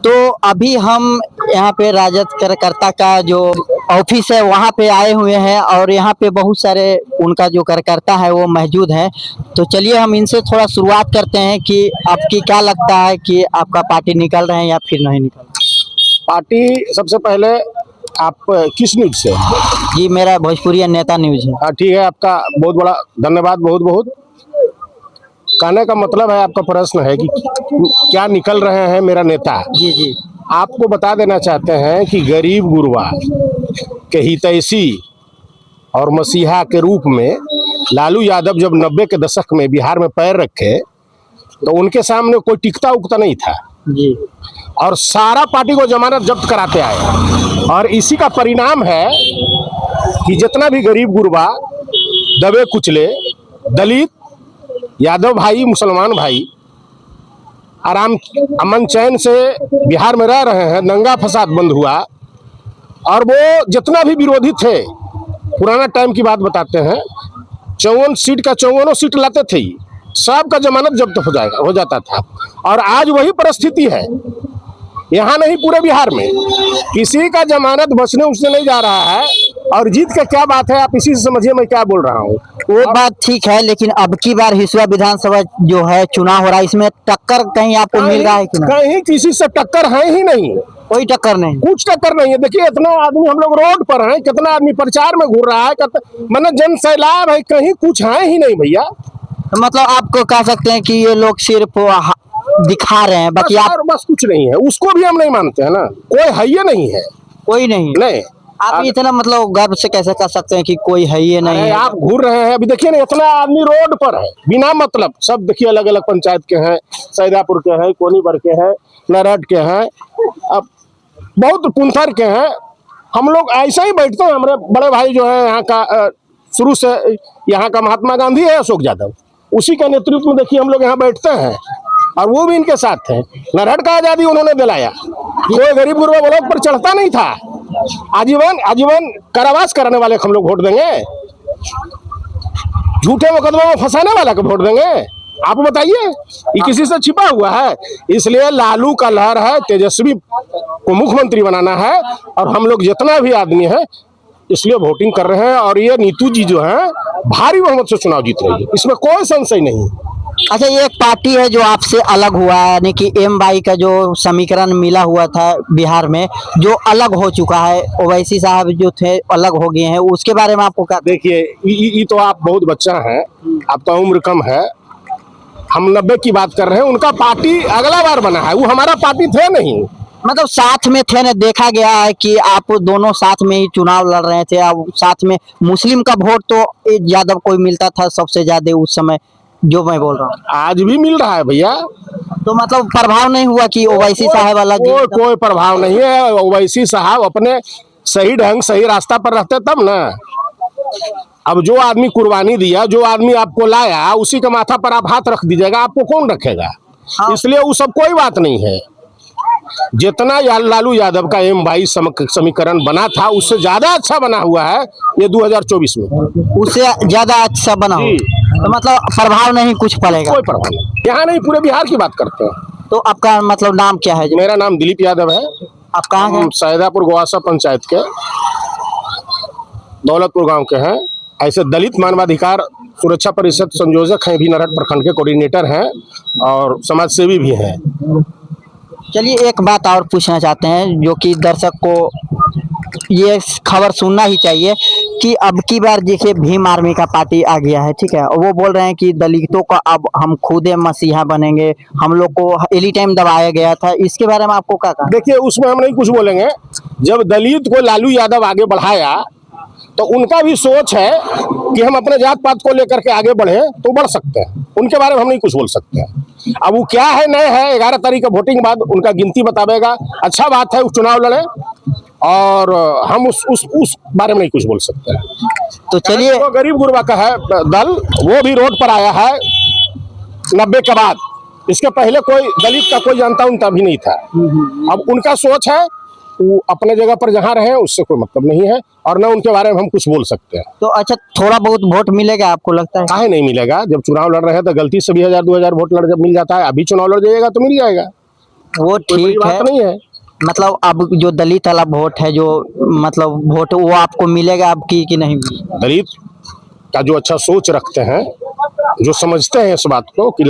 तो अभी हम यहाँ पे राजद कार्यकर्ता का जो ऑफिस है वहाँ पे आए हुए हैं और यहाँ पे बहुत सारे उनका जो कार्यकर्ता है वो मौजूद है। तो चलिए हम इनसे थोड़ा शुरुआत करते हैं कि आपकी क्या लगता है कि आपका पार्टी निकल रहे हैं या फिर नहीं निकल रहे? पार्टी सबसे पहले आप किस न्यूज से? जी मेरा भोजपुरी नेता न्यूज है। ठीक है, आपका बहुत बड़ा धन्यवाद। बहुत बहुत कहने का मतलब है, आपका प्रश्न है कि क्या निकल रहे हैं मेरा नेता। जी जी आपको बता देना चाहते हैं कि गरीब गुरबा के हितैषी और मसीहा के रूप में लालू यादव जब 90 के दशक में बिहार में पैर रखे तो उनके सामने कोई टिकता उकता नहीं था जी, और सारा पार्टी को जमानत जब्त कराते आए। और इसी का परिणाम है कि जितना भी गरीब गुरबा, दबे कुचले, दलित, यादव भाई, मुसलमान भाई आराम अमन चैन से बिहार में रह रहे हैं। दंगा फसाद बंद हुआ और वो जितना भी विरोधी थे, पुराना टाइम की बात बताते हैं, 54 सीट का 54 सीट लाते थे, सबका जमानत जब्त हो जाता था। और आज वही परिस्थिति है, यहाँ नहीं पूरे बिहार में किसी का जमानत बचने उसने नहीं जा रहा है। और जीत का क्या बात है, आप इसी से समझिए मैं क्या बोल रहा हूँ। वो बात ठीक है, लेकिन अब की बार हिसुआ विधानसभा जो है चुनाव हो रहा है, इसमें टक्कर कहीं आपको मिल रहा है कि नहीं? कहीं किसी से टक्कर है ही नहीं, कोई टक्कर नहीं, कुछ टक्कर नहीं है। देखिए इतना आदमी हम लोग रोड पर हैं, कितना आदमी प्रचार में घूर रहा है, मतलब जन सैलाब है, कहीं कुछ है ही नहीं भैया। तो मतलब आपको कह सकते हैं कि ये लोग सिर्फ दिखा रहे हैं, बाकी आप बस कुछ नहीं है। उसको भी हम नहीं मानते हैं ना, कोई है ये नहीं है, कोई नहीं। नहीं। आप इतना मतलब गर्व से कैसे कह सकते हैं कि कोई है ये नहीं है? आप घूर रहे हैं, अभी देखिए ना, इतना आदमी रोड पर है बिना मतलब। सब देखिए अलग अलग पंचायत के हैं, सैदापुर के हैं, कोनीबर के हैं, नरहट के हैं, अब बहुत पुंथर के हैं। हम लोग ऐसा ही बैठते हैं। हमारे बड़े भाई जो है यहाँ का, शुरू से यहाँ का महात्मा गांधी है, अशोक यादव, उसी के नेतृत्व में देखिए हम लोग यहाँ बैठते हैं और वो भी इनके साथ हैं। नरहट का आजादी उन्होंने दिलाया, कोई गरीब गुरबा ब्लॉक पर चढ़ता नहीं था। आजीवन कारावास कराने वाले को हम लोग वोट देंगे? झूठे मुकदमे में फंसाने वाला को वोट देंगे? आप बताइए, ये किसी से छिपा हुआ है? इसलिए लालू का लहर है, तेजस्वी को मुख्यमंत्री बनाना है और हम लोग जितना भी आदमी है इसलिए वोटिंग कर रहे हैं। और ये नीतू जी जो है भारी बहुमत से चुनाव जीत रही है, इसमें कोई संशय नहीं। अच्छा, ये एक पार्टी है जो आपसे अलग हुआ है, यानी कि एम.वाई का जो समीकरण मिला हुआ था बिहार में, जो अलग हो चुका है, ओवैसी साहब जो थे अलग हो गए हैं, उसके बारे में आपको क्या? देखिए ये तो आप बहुत बच्चा हैं, आपका उम्र कम है। हम 90 की बात कर रहे हैं, उनका पार्टी अगला बार बना है, वो हमारा पार्टी थे नहीं। मतलब साथ में थे ना, देखा गया है कि आप दोनों साथ में ही चुनाव लड़ रहे थे। अब साथ में मुस्लिम का वोट तो यादव को मिलता था सबसे ज्यादा उस समय, जो मैं बोल रहा हूँ आज भी मिल रहा है भैया। तो मतलब प्रभाव नहीं हुआ कि ओवैसी साहब वाला? कोई प्रभाव नहीं है। ओवैसी साहब अपने सही ढंग सही रास्ता पर रहते तब ना। अब जो आदमी कुर्बानी दिया, जो आदमी आपको लाया, उसी के माथा पर आप हाथ रख दीजिएगा, आपको कौन रखेगा? हाँ। इसलिए वो सब कोई बात नहीं है। जितना लालू यादव का एम.वाई समीकरण बना था, उससे ज्यादा अच्छा बना हुआ है ये 2024 में, उससे ज्यादा अच्छा बना हो। तो मतलब प्रभाव नहीं कुछ पड़ेगा? कोई प्रभाव नहीं, यहाँ नहीं, पूरे बिहार की बात करते हैं। तो आपका मतलब नाम क्या है? मेरा नाम दिलीप यादव है। आप कहाँ हैं? सैदापुर गोवासा पंचायत के दौलतपुर गांव के हैं। ऐसे दलित मानवाधिकार सुरक्षा परिषद संयोजक हैं, भी नरहट प्रखंड के कोऑर्डिनेटर हैं और समाज सेवी भी हैं। चलिए एक बात और पूछना चाहते हैं, जो कि दर्शक को ये खबर सुनना ही चाहिए कि अब की बार देखिए भीम आर्मी का पार्टी आ गया है, ठीक है, और वो बोल रहे हैं कि दलितों का अब हम खुद मसीहा बनेंगे, हम लोग को एनी टाइम दबाया गया था। इसके बारे में आपको क्या कहा? देखिए उसमें हम नहीं कुछ बोलेंगे। जब दलित को लालू यादव आगे बढ़ाया तो उनका भी सोच है कि हम अपने जात पात को लेकर के आगे बढ़े तो बढ़ सकते हैं, उनके बारे में हम नहीं कुछ बोल सकते हैं। अब वो क्या है नहीं है, 11 तारीख का वोटिंग बाद उनका गिनती बतावेगा। अच्छा बात है, वो चुनाव लड़े और हम उस बारे में नहीं कुछ बोल सकते हैं। तो चलिए, गरीब गुरबा का है दल, वो भी रोड पर आया है 90 के बाद। इसके पहले कोई दलित का कोई जानता उनता भी नहीं था। अब उनका सोच है, वो अपने जगह पर जहाँ रहे उससे कोई मतलब नहीं है और न उनके बारे में हम कुछ बोल सकते हैं। तो अच्छा, थोड़ा बहुत वोट मिलेगा आपको लगता है? काहे नहीं मिलेगा? जब चुनाव लड़ रहे हैं तो गलती से भी 1000-2000 वोट लड़ जब मिल जाता है। अभी चुनाव लड़ जाइएगा तो मिल जाएगा। वो कोई बड़ी ठीक है, बात नहीं है। मतलब अब जो दलित वाला वोट है, जो मतलब वोट वो आपको मिलेगा अब की कि नहीं? दलित का जो अच्छा सोच रखते हैं, जो समझते हैं इस बात को कि